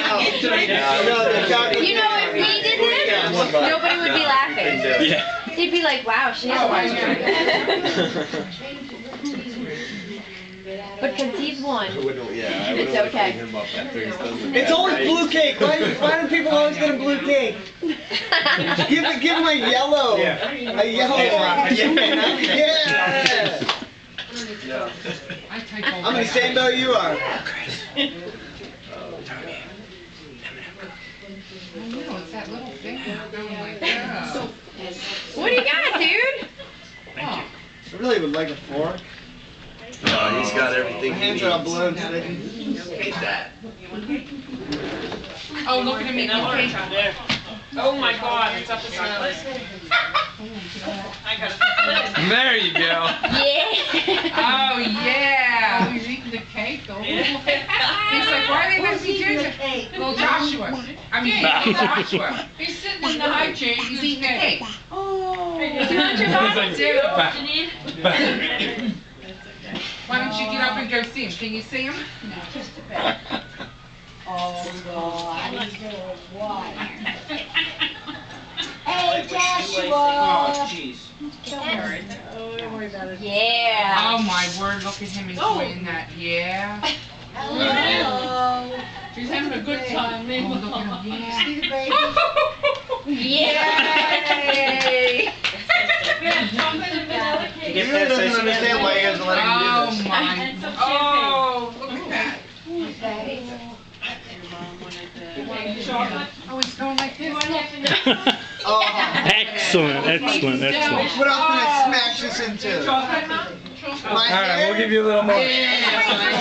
You know, if we did this, nobody would be laughing. Yeah. They'd be like, wow, she has a lot of But because he's won, it's okay. It's always blue cake. Why do people always get a blue cake? Give him a yellow. A yellow one. Yeah. I'm in the same boat you are. It's that little finger going like that. What do you got, dude? I really would like a fork. Oh, he's got everything My he hands needs. are all blown today. Hate that. Oh, look at me. Oh my God, it's up to chocolate. I got it. There you go. Yeah. Oh, yeah. Oh, he's eating the cake. Oh. He's like, why are they letting me do that? Little Joshua. I mean, little Joshua. He's sitting in the high chair. He's eating the cake. Oh. Do you want your bottle too? Why don't you get up and go see him? Can you see him? No. Oh, God. Hey, Joshua. Yeah. Oh, my word. Look at him enjoying that. Yeah. Hello. She's having a good time. Oh, look at him. Yeah. See the baby? Yay. He really doesn't understand why you guys are letting him do Oh, this. my. Oh, look at that. Oh, it's going like this. Oh. Excellent, excellent, excellent. What else can I smash this into? My All right, we'll give you a little more. Yeah.